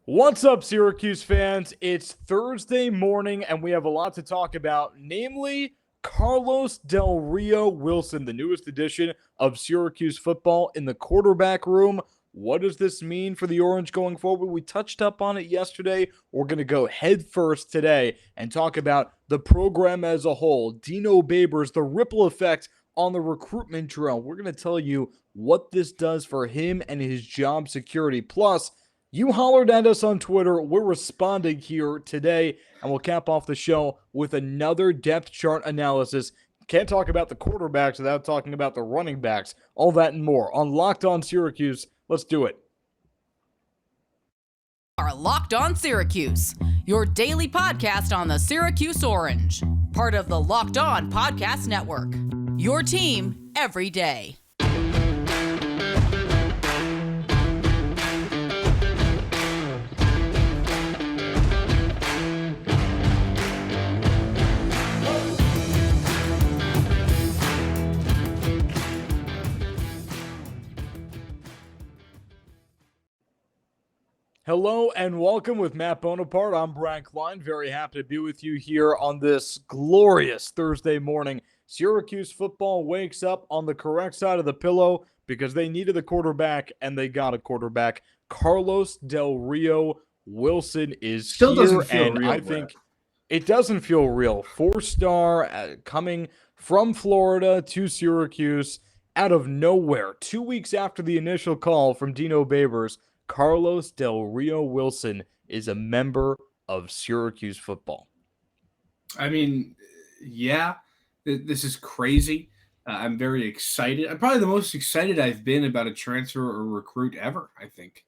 What's up, Syracuse fans? It's Thursday morning, and we have a lot to talk about, namely Carlos Del Rio-Wilson, the newest edition of Syracuse football in the quarterback room. What does this mean for the Orange going forward? We touched up on it yesterday. We're going to go head first today and talk about the program as a whole. Dino Babers, the ripple effect on the recruitment trail. We're going to tell you what this does for him and his job security. Plus, you hollered at us on Twitter. We're responding here today, and we'll cap off the show with another depth chart analysis. Can't talk about the quarterbacks without talking about the running backs. All that and more on Locked On Syracuse. Let's do it. Are Locked On Syracuse, your daily podcast on the Syracuse Orange, part of the Locked On Podcast Network. Your team every day. Hello and welcome with Matt Bonaparte. I'm Brad Klein. Very happy to be with you here on this glorious Thursday morning. Syracuse football wakes up on the correct side of the pillow because they needed a quarterback and they got a quarterback. Carlos Del Rio-Wilson is Still here, doesn't feel and real, I think it doesn't feel real. 4-star coming from Florida to Syracuse out of nowhere. 2 weeks after the initial call from Dino Babers, Carlos Del Rio-Wilson is a member of Syracuse football. I mean, yeah, this is crazy. I'm very excited. I'm probably the most excited I've been about a transfer or recruit ever, I think.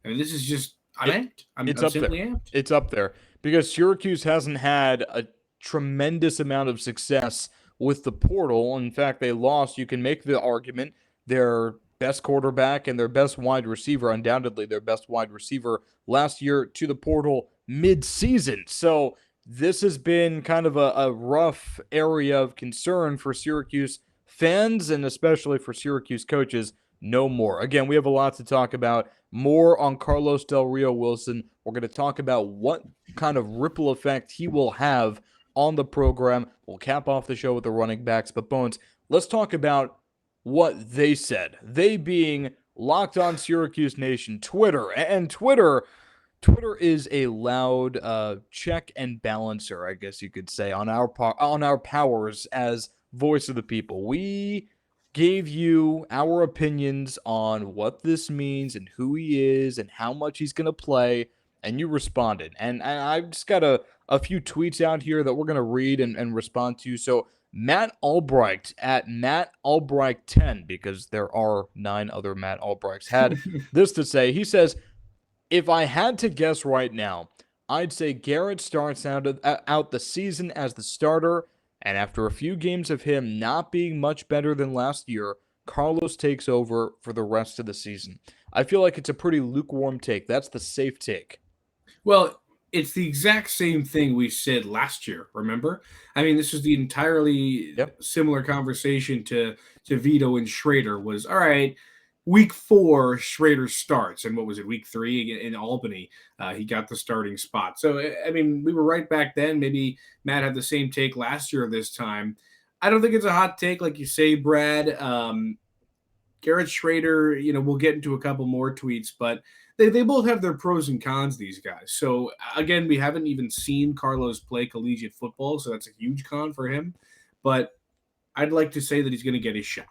I mean, this is just, I'm amped. I'm simply amped. It's up there because Syracuse hasn't had a tremendous amount of success with the portal. In fact, they lost. You can make the argument their best quarterback and their best wide receiver, undoubtedly their best wide receiver last year, to the portal mid-season. So this has been kind of a rough area of concern for Syracuse fans and especially for Syracuse coaches. No more. Again, we have a lot to talk about. More on Carlos Del Rio-Wilson. We're going to talk about what kind of ripple effect he will have on the program. We'll cap off the show with the running backs. But Bones, let's talk about what they said. They being Locked On Syracuse Nation, Twitter. And Twitter is a loud check and balancer, I guess you could say, on our powers as voice of the people. We gave you our opinions on what this means and who he is and how much he's going to play, and you responded. And I've just got a few tweets out here that we're going to read and respond to. So Matt Albright at Matt Albright 10, because there are 9 other Matt Albrights, had this to say. He says, if I had to guess right now, I'd say Garrett starts out the season as the starter, and after a few games of him not being much better than last year, Carlos takes over for the rest of the season. I feel like it's a pretty lukewarm take. That's the safe take. Well, it's the exact same thing we said last year, remember? I mean, this was the entirely similar conversation to Vito and Schrader was, all right, week 4, Schrader starts. And what was it, week 3 in Albany? He got the starting spot. So, I mean, we were right back then. Maybe Matt had the same take last year this time. I don't think it's a hot take like you say, Brad. Garrett Schrader, we'll get into a couple more tweets, but they both have their pros and cons, these guys. So, again, we haven't even seen Carlos play collegiate football, so that's a huge con for him. But I'd like to say that he's going to get his shot.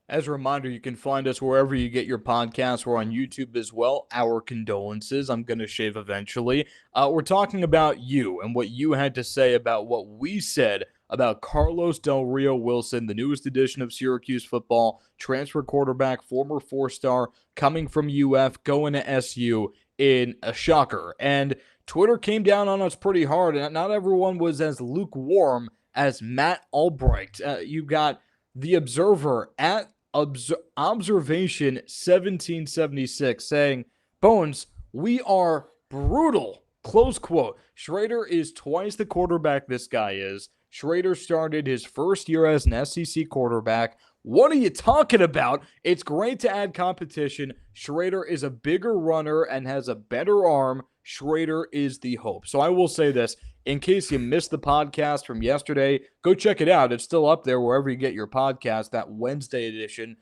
As a reminder, you can find us wherever you get your podcasts. We're on YouTube as well. Our condolences. I'm going to shave eventually. We're talking about you and what you had to say about what we said about Carlos Del Rio-Wilson, the newest edition of Syracuse football, transfer quarterback, former 4-star, coming from UF, going to SU in a shocker. And Twitter came down on us pretty hard, and not everyone was as lukewarm as Matt Albright. You got the Observer at Observation 1776 saying, Bones, we are brutal, close quote. Schrader is twice the quarterback this guy is. Schrader started his first year as an SEC quarterback, What are you talking about? It's great to add competition. Schrader is a bigger runner and has a better arm. Schrader is the hope. So I will say this, in case you missed the podcast from yesterday, go check it out. It's still up there wherever you get your podcast, that Wednesday edition.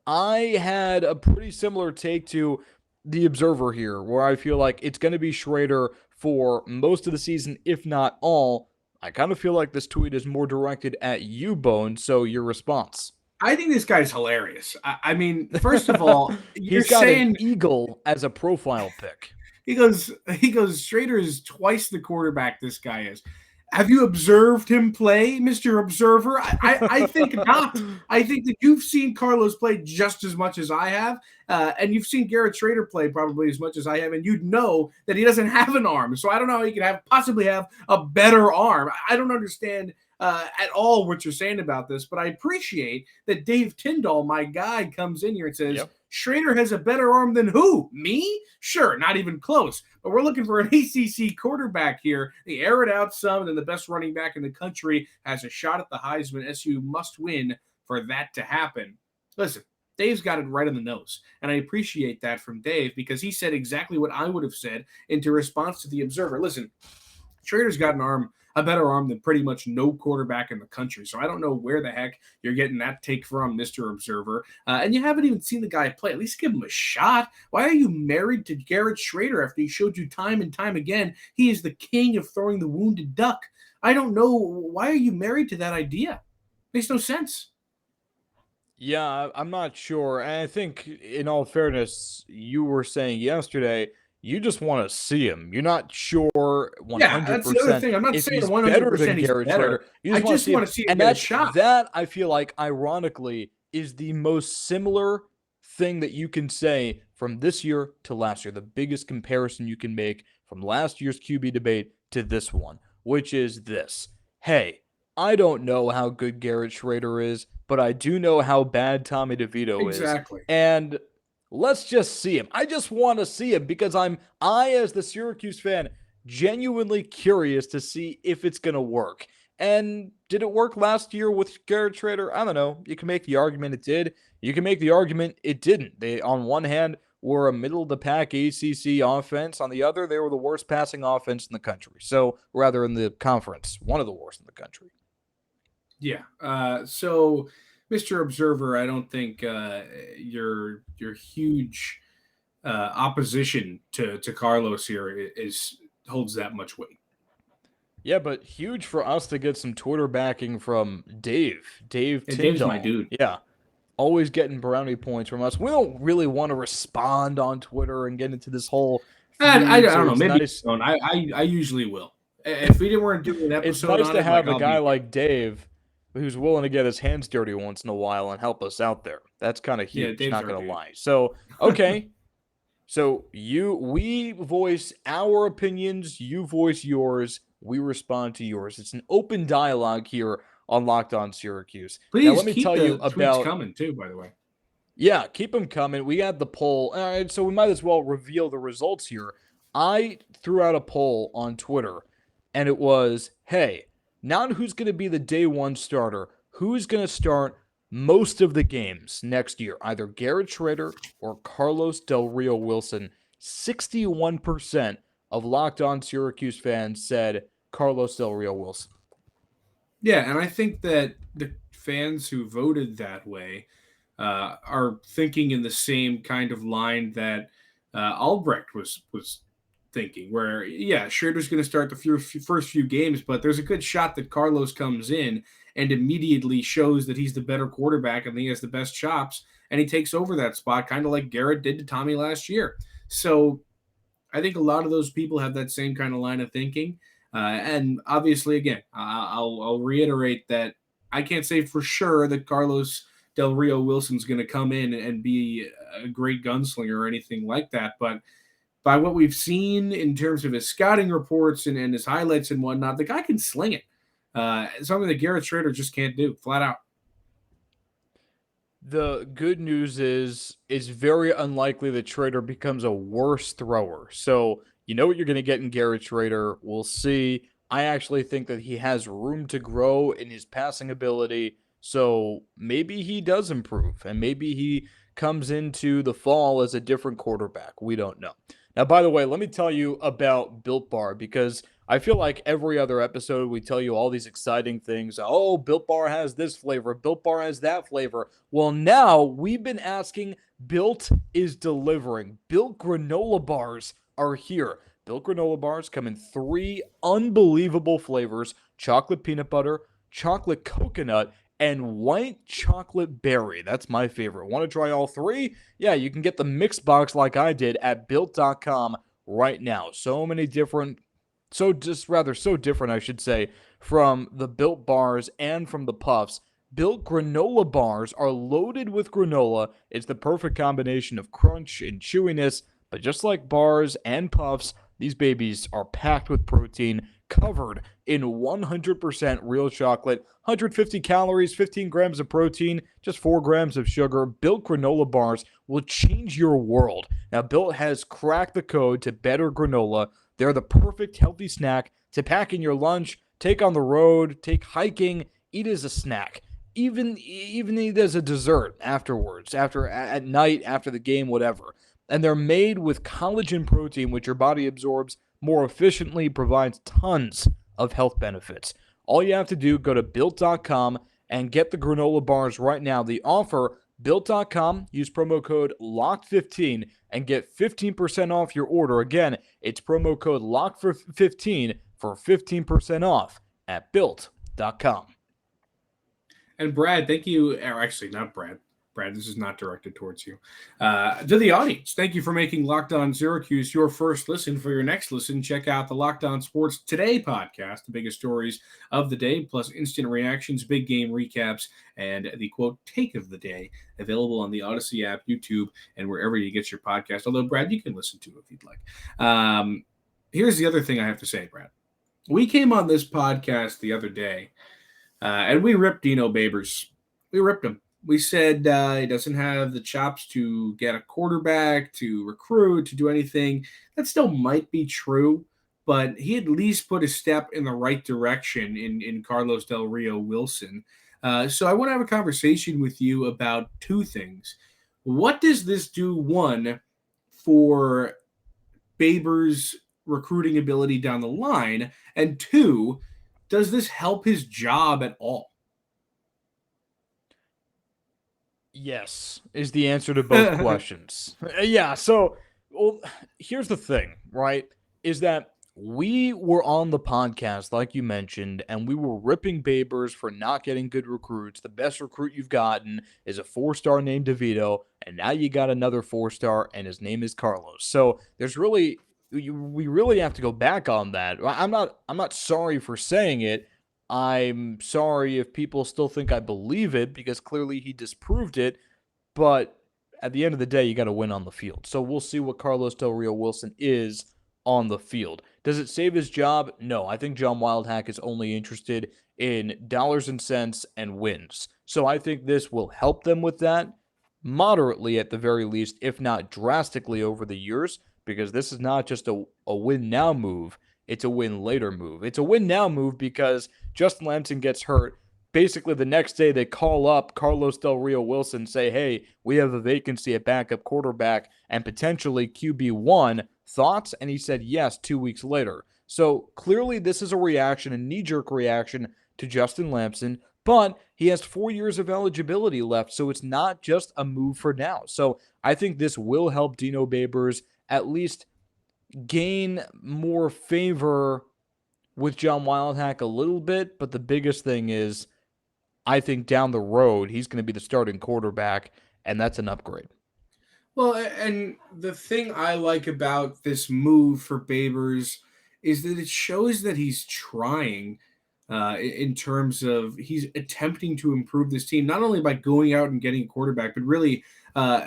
I had a pretty similar take to the Observer here, where I feel like it's going to be Schrader for most of the season, if not all. I kind of feel like this tweet is more directed at you, Bone, so your response. I think this guy's hilarious. I mean, first of all, he's got an eagle as a profile pic. He goes, Schrader is twice the quarterback this guy is. Have you observed him play, Mr. Observer? I think not. I think that you've seen Carlos play just as much as I have, and you've seen Garrett Schrader play probably as much as I have, and you'd know that he doesn't have an arm. So I don't know how he can possibly have a better arm. I don't understand at all what you're saying about this, but I appreciate that Dave Tyndall, my guy, comes in here and says, Schrader has a better arm than who? Me? Sure, not even close. But we're looking for an ACC quarterback here. They air it out some, and then the best running back in the country has a shot at the Heisman. SU must win for that to happen. Listen, Dave's got it right on the nose, and I appreciate that from Dave because he said exactly what I would have said in response to the Observer. Listen, Schrader's got a better arm than pretty much no quarterback in the country. So I don't know where the heck you're getting that take from, Mr. Observer. And you haven't even seen the guy play. At least give him a shot. Why are you married to Garrett Schrader after he showed you time and time again he is the king of throwing the wounded duck? I don't know. Why are you married to that idea? Makes no sense. Yeah, I'm not sure. And I think, in all fairness, you were saying yesterday, you just want to see him. You're not sure 100%. Yeah, that's the other thing. I'm not saying 100% better than he's Garrett better. Schrader. You I just want to see him get a shot. That, I feel like, ironically, is the most similar thing that you can say from this year to last year. The biggest comparison you can make from last year's QB debate to this one, which is this. Hey, I don't know how good Garrett Schrader is, but I do know how bad Tommy DeVito is. Exactly. And let's just see him. I just want to see him because I, as the Syracuse fan, genuinely curious to see if it's going to work. And did it work last year with Garrett Schrader? I don't know. You can make the argument it did. You can make the argument it didn't. They, on one hand, were a middle-of-the-pack ACC offense. On the other, they were the worst passing offense in the country. So, rather in the conference, one of the worst in the country. Yeah. So, Mr. Observer, I don't think your huge opposition to Carlos here holds that much weight. Yeah, but huge for us to get some Twitter backing from Dave. Dave Tyndall. Dave's my dude. Yeah. Always getting brownie points from us. We don't really want to respond on Twitter and get into this whole I don't know. Maybe nice. I usually will. If we weren't doing an episode, it's nice to have a guy like Dave who's willing to get his hands dirty once in a while and help us out there. That's kind of huge, not going to lie. So, okay. So we voice our opinions, you voice yours, we respond to yours. It's an open dialogue here on Locked On Syracuse. Please now, let me keep tell you tweets about coming too, by the way. Yeah, keep them coming. We had the poll, so we might as well reveal the results here. I threw out a poll on Twitter, and it was, hey, not who's going to be the day one starter, who's going to start most of the games next year, either Garrett Schrader or Carlos Del Rio-Wilson. 61% of Locked On Syracuse fans said Carlos Del Rio-Wilson. Yeah, and I think that the fans who voted that way are thinking in the same kind of line that Albrecht was thinking, where, yeah, Schrader's going to start the first few games, but there's a good shot that Carlos comes in and immediately shows that he's the better quarterback and he has the best chops, and he takes over that spot, kind of like Garrett did to Tommy last year. So I think a lot of those people have that same kind of line of thinking. And obviously, again, I'll reiterate that I can't say for sure that Carlos Del Rio-Wilson's going to come in and be a great gunslinger or anything like that. But by what we've seen in terms of his scouting reports and his highlights and whatnot, the guy can sling it. Something that Garrett Schrader just can't do, flat out. The good news is it's very unlikely that Schrader becomes a worse thrower. So you know what you're going to get in Garrett Schrader. We'll see. I actually think that he has room to grow in his passing ability. So maybe he does improve, and maybe he comes into the fall as a different quarterback. We don't know. Now, by the way, let me tell you about Built Bar, because I feel like every other episode we tell you all these exciting things. Oh, Built Bar has this flavor, Built Bar has that flavor. Well, now we've been asking, Built is delivering. Built granola bars are here. Built granola bars come in 3 unbelievable flavors: chocolate peanut butter, chocolate coconut, and white chocolate berry. That's my favorite. Want to try all 3? Yeah, you can get the mix box like I did at built.com right now. So many different, so different, I should say, from the Built bars and from the Puffs. Built granola bars are loaded with granola. It's the perfect combination of crunch and chewiness, but just like bars and Puffs, these babies are packed with protein, covered in 100% real chocolate, 150 calories, 15 grams of protein, just 4 grams of sugar. Built granola bars will change your world. Now, Built has cracked the code to better granola. They're the perfect healthy snack to pack in your lunch, take on the road, take hiking, eat as a snack. Even eat as a dessert afterwards, at night, after the game, whatever. And they're made with collagen protein, which your body absorbs more efficiently, provides tons of health benefits. All you have to do, go to built.com and get the granola bars right now. The offer, built.com, use promo code LOCKED15 and get 15% off your order. Again, it's promo code LOCKED15 for 15% off at built.com. And Brad, thank you. Or actually, not Brad. Brad, this is not directed towards you. To the audience, thank you for making Locked On Syracuse your first listen. For your next listen, check out the Locked On Sports Today podcast, the biggest stories of the day, plus instant reactions, big game recaps, and the quote take of the day, available on the Odyssey app, YouTube, and wherever you get your podcast. Although, Brad, you can listen to it if you'd like. Here's the other thing I have to say, Brad. We came on this podcast the other day, and we ripped Dino Babers. We ripped him. We said he doesn't have the chops to get a quarterback, to recruit, to do anything. That still might be true, but he at least put a step in the right direction in Carlos Del Rio-Wilson. So I want to have a conversation with you about 2 things. What does this do, one, for Babers' recruiting ability down the line? And 2, does this help his job at all? Yes, is the answer to both questions. Yeah, so, well, here's the thing, right? Is that we were on the podcast, like you mentioned, and we were ripping Babers for not getting good recruits. The best recruit you've gotten is a 4-star named DeVito, and now you got another 4-star, and his name is Carlos. So there's really, we really have to go back on that. I'm not sorry for saying it. I'm sorry if people still think I believe it, because clearly he disproved it. But at the end of the day, you got to win on the field. So we'll see what Carlos Del Rio-Wilson is on the field. Does it save his job? No. I think John Wildhack is only interested in dollars and cents and wins. So I think this will help them with that moderately at the very least, if not drastically over the years, because this is not just a win now move. It's a win later move. It's a win now move because Justin Lamson gets hurt. Basically, the next day they call up Carlos Del Rio-Wilson, say, hey, we have a vacancy at backup quarterback and potentially QB1. Thoughts? And he said yes 2 weeks later. So clearly this is a reaction, a knee-jerk reaction to Justin Lamson, but he has 4 years of eligibility left, so it's not just a move for now. So I think this will help Dino Babers at least gain more favor with John Wildhack a little bit, but the biggest thing is I think down the road he's going to be the starting quarterback, and that's an upgrade. Well, and the thing I like about this move for Babers is that it shows that he's trying in terms of he's attempting to improve this team, not only by going out and getting a quarterback, but really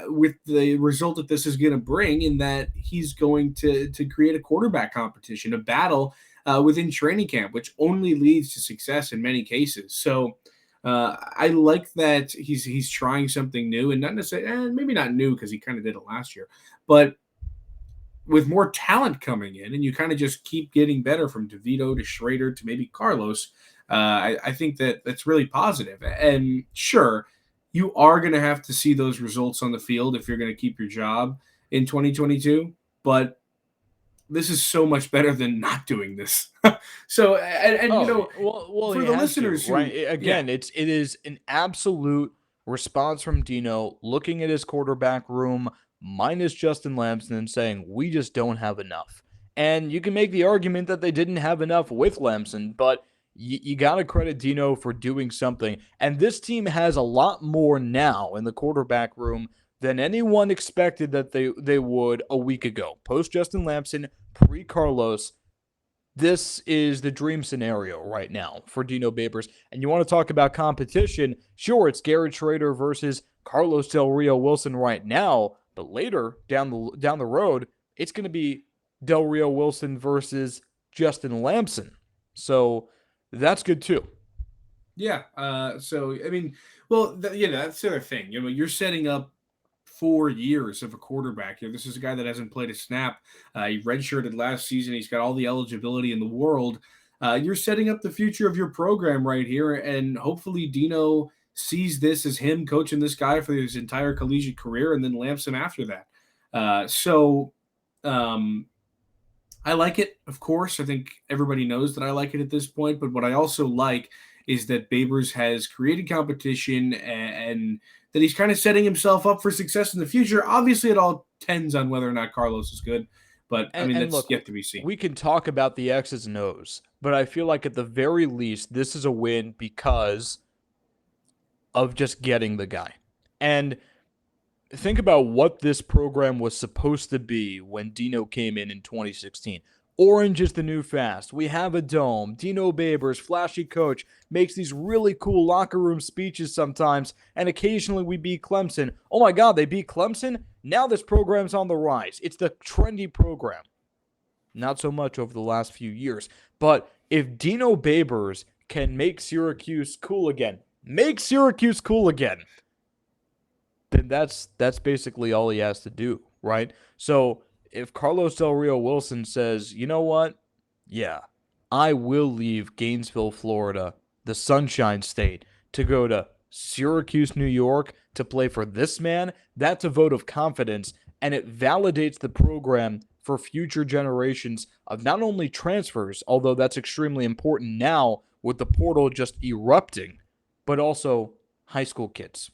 with the result that this is going to bring in that he's going to create a quarterback competition, a battle within training camp, which only leads to success in many cases. So I like that he's trying something new, and not necessarily, maybe not new because he kind of did it last year, but with more talent coming in, and you kind of just keep getting better from DeVito to Schrader to maybe Carlos. I think that's really positive. And sure, you are going to have to see those results on the field if you're going to keep your job in 2022. But this is so much better than not doing this. So, and well, for he the has to, listeners right? who, Again, it is an absolute response from Dino looking at his quarterback room minus Justin Lamson and saying, we just don't have enough. And you can make the argument that they didn't have enough with Lamson, but you got to credit Dino for doing something. And this team has a lot more now in the quarterback room than anyone expected that they would a week ago. Post Justin Lamson, pre Carlos, this is the dream scenario right now for Dino Babers. And you want to talk about competition? Sure, it's Garrett Schrader versus Carlos Del Rio-Wilson right now, but later down the road, it's going to be Del Rio-Wilson versus Justin Lamson. So that's good too. Yeah. So I mean, well, that's the other thing. You're setting up 4 years of a quarterback here. This is a guy that hasn't played a snap. He redshirted last season. He's got all the eligibility in the world. You're setting up the future of your program right here, and hopefully Dino sees this as him coaching this guy for his entire collegiate career, and then lamps him after that. I like it, of course. I think everybody knows that I like it at this point. But what I also like is that Babers has created competition and that he's kind of setting himself up for success in the future. Obviously, it all tends on whether or not Carlos is good. But, I mean, that's yet to be seen. We can talk about the X's and O's, but I feel like at the very least, this is a win because of just getting the guy. And think about what this program was supposed to be when Dino came in 2016. Orange is the new fast. We have a dome. Dino Babers, flashy coach, makes these really cool locker room speeches sometimes, and occasionally we beat Clemson. Oh my God, they beat Clemson? Now this program's on the rise. It's the trendy program. Not so much over the last few years. But if Dino Babers can make Syracuse cool again, then that's basically all he has to do, right? So if Carlos Del Rio-Wilson says, you know what? Yeah, I will leave Gainesville, Florida, the Sunshine State, to go to Syracuse, New York, to play for this man, that's a vote of confidence, and it validates the program for future generations of not only transfers, although that's extremely important now with the portal just erupting, but also high school kids.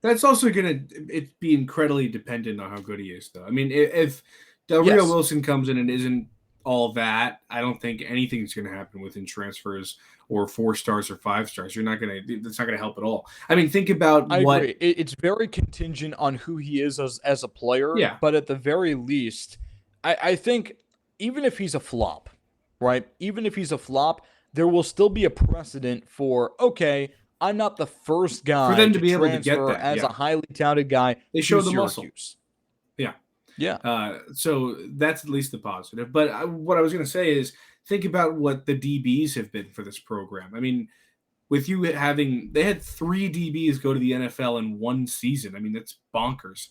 That's also going to be incredibly dependent on how good he is, though. I mean, if Del Rio-Wilson comes in and isn't all that, I don't think anything's going to happen within transfers or 4 stars or 5 stars. That's not going to help at all. I mean, think about I agree. It's very contingent on who he is as a player. Yeah. But at the very least, I think even if he's a flop, right? Even if he's a flop, there will still be a precedent for, okay, I'm not the first guy for them to be transfer able to get that, as a highly touted guy. They show the Syracuse. muscle. Yeah. Yeah. So that's at least the positive. But what I was going to say is think about what the DBs have been for this program. I mean, with you they had 3 DBs go to the NFL in one season. I mean, that's bonkers.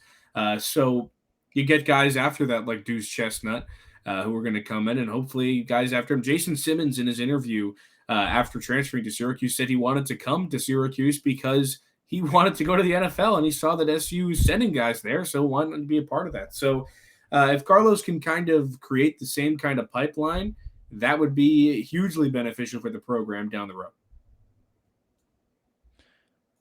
So you get guys after that like Deuce Chestnut who are going to come in, and hopefully guys after him. Jason Simmons in his interview after transferring to Syracuse said he wanted to come to Syracuse because he wanted to go to the NFL, and he saw that SU was sending guys there, so wanted to be a part of that. So if Carlos can kind of create the same kind of pipeline, that would be hugely beneficial for the program down the road.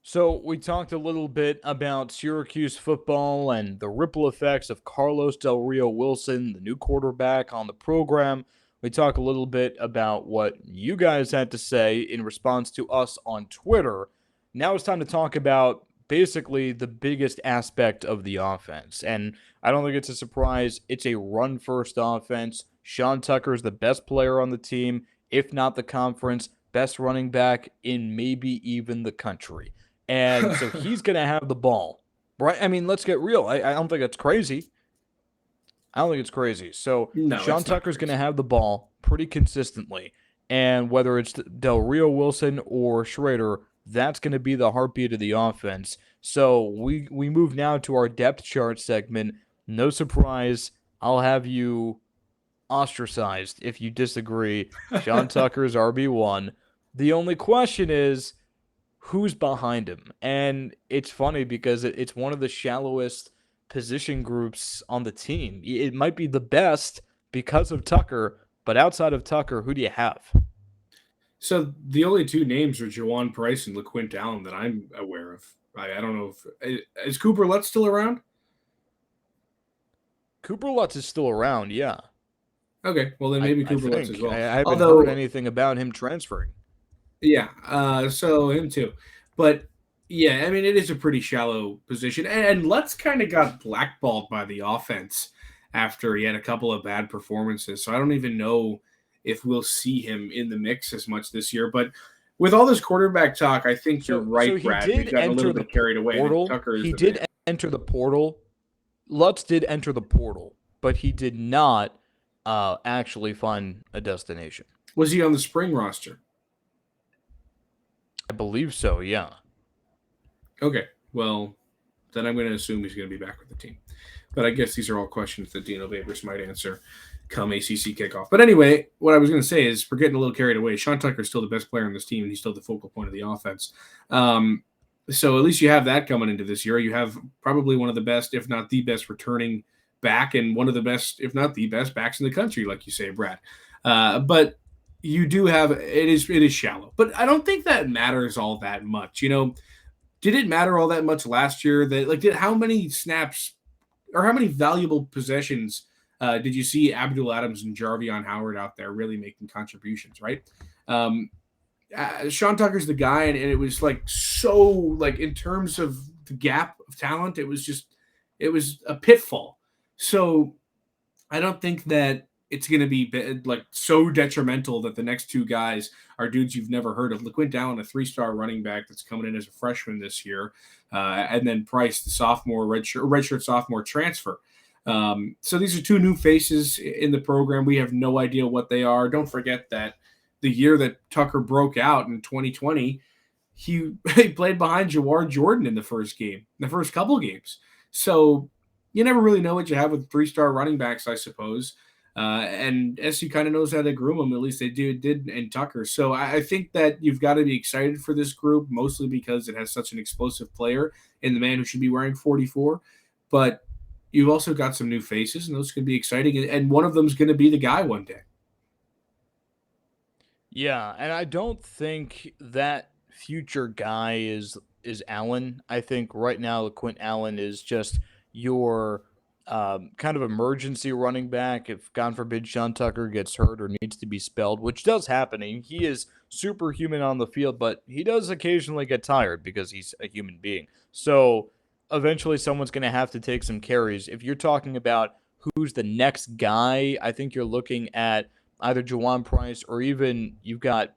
So we talked a little bit about Syracuse football and the ripple effects of Carlos Del Rio-Wilson, the new quarterback on the program. We talked a little bit about what you guys had to say in response to us on Twitter. Now it's time to talk about basically the biggest aspect of the offense. And I don't think it's a surprise. It's a run-first offense. Sean Tucker is the best player on the team, if not the conference, best running back in maybe even the country. And so he's going to have the ball, right? I mean, let's get real. I don't think that's crazy. So no, Sean Tucker's going to have the ball pretty consistently. And whether it's Del Rio-Wilson or Schrader, that's going to be the heartbeat of the offense. So we move now to our depth chart segment. No surprise, I'll have you ostracized if you disagree. Sean Tucker's RB1. The only question is who's behind him. And it's funny because it's one of the shallowest position groups on the team. It might be the best because of Tucker, but outside of Tucker, who do you have? So the only two names are Jawan Price and LaQuint Allen that I'm aware of. I don't know if is Cooper Lutz still around? Cooper Lutz is still around, yeah. Okay, well then maybe Cooper Lutz as well. I haven't heard anything about him transferring. Yeah, so him too. But yeah, I mean, it is a pretty shallow position. And Lutz kind of got blackballed by the offense after he had a couple of bad performances. So I don't even know if we'll see him in the mix as much this year. But with all this quarterback talk, I think you're right, Brad. We've gotten a little bit carried away. He did enter the portal. Lutz did enter the portal, but he did not actually find a destination. Was he on the spring roster? I believe so, yeah. Okay, well, then I'm going to assume he's going to be back with the team. But I guess these are all questions that Dino Babers might answer come ACC kickoff. But anyway, what I was going to say is we're getting a little carried away. Sean Tucker is still the best player on this team, and he's still the focal point of the offense. So at least you have that coming into this year. You have probably one of the best, if not the best, returning back and one of the best, if not the best, backs in the country, like you say, Brad. But you do have it is shallow. But I don't think that matters all that much. You know, did it matter all that much last year? How many snaps or how many valuable possessions did you see Abdul Adams and Jarvion Howard out there really making contributions, right? Sean Tucker's the guy, and it was in terms of the gap of talent, it was a pitfall. So I don't think that it's going to be so detrimental that the next two guys are dudes you've never heard of. LaQuint Allen, a 3-star running back that's coming in as a freshman this year, and then Price, the sophomore redshirt sophomore transfer. So these are two new faces in the program. We have no idea what they are. Don't forget that the year that Tucker broke out in 2020, he played behind Jawar Jordan in the first couple games. So you never really know what you have with 3-star running backs, I suppose. And SU kind of knows how to groom them. At least they did in Tucker. So I think that you've got to be excited for this group, mostly because it has such an explosive player in the man who should be wearing 44. But you've also got some new faces, and those can be exciting. And one of them is going to be the guy one day. Yeah, and I don't think that future guy is Allen. I think right now LaQuint Allen is just your kind of emergency running back if, God forbid, Sean Tucker gets hurt or needs to be spelled, which does happen. He is superhuman on the field, but he does occasionally get tired because he's a human being. So eventually someone's going to have to take some carries. If you're talking about who's the next guy, I think you're looking at either Jawan Price or even you've got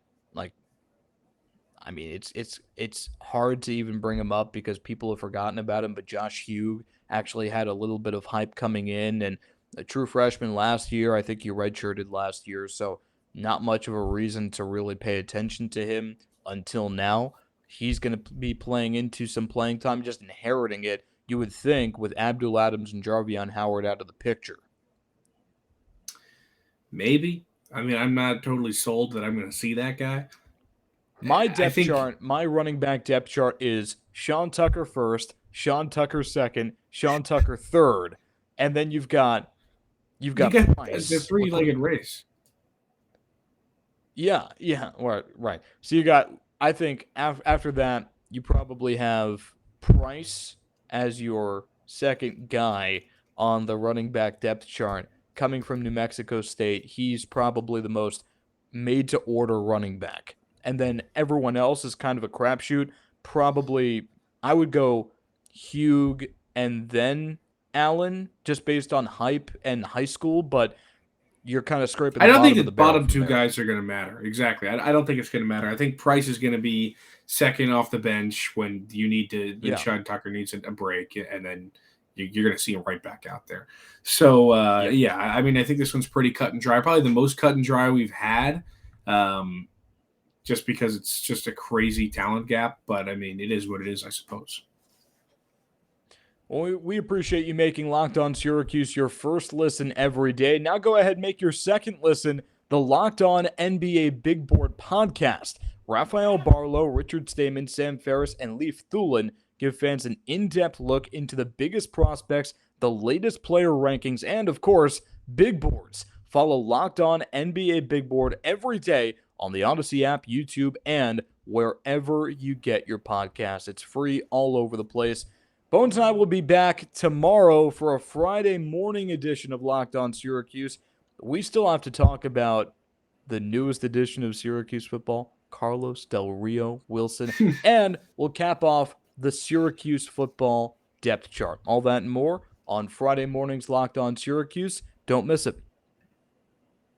it's hard to even bring him up because people have forgotten about him, but Josh Hugh actually had a little bit of hype coming in, and a true freshman last year. I think he redshirted last year, so not much of a reason to really pay attention to him until now. He's going to be playing into some playing time, just inheriting it, you would think, with Abdul Adams and Jarvion Howard out of the picture. Maybe. I mean, I'm not totally sold that I'm going to see that guy. My chart, my running back depth chart is Sean Tucker first, Sean Tucker second, Sean Tucker third, and then you've got Price. The three-legged race. Yeah, right. So you got, I think after that, you probably have Price as your second guy on the running back depth chart. Coming from New Mexico State, he's probably the most made-to-order running back. And then everyone else is kind of a crapshoot. Probably, I would go Hugh and then Allen, just based on hype and high school, but you're kind of scraping the bottom of the barrel. I don't think the bottom two guys are going to matter. Exactly. I don't think it's going to matter. I think Price is going to be second off the bench when you need to, when Sean Tucker needs a break, and then you're going to see him right back out there. So, I mean, I think this one's pretty cut and dry. Probably the most cut and dry we've had, just because it's just a crazy talent gap. But, I mean, it is what it is, I suppose. Well, we appreciate you making Locked On Syracuse your first listen every day. Now go ahead and make your second listen the Locked On NBA Big Board podcast. Rafael Barlow, Richard Stamen, Sam Ferris, and Leif Thulin give fans an in-depth look into the biggest prospects, the latest player rankings, and, of course, big boards. Follow Locked On NBA Big Board every day on the Odyssey app, YouTube, and wherever you get your podcasts. It's free all over the place. Bones and I will be back tomorrow for a Friday morning edition of Locked On Syracuse. We still have to talk about the newest edition of Syracuse football, Carlos Del Rio-Wilson, and we'll cap off the Syracuse football depth chart. All that and more on Friday morning's Locked On Syracuse. Don't miss it.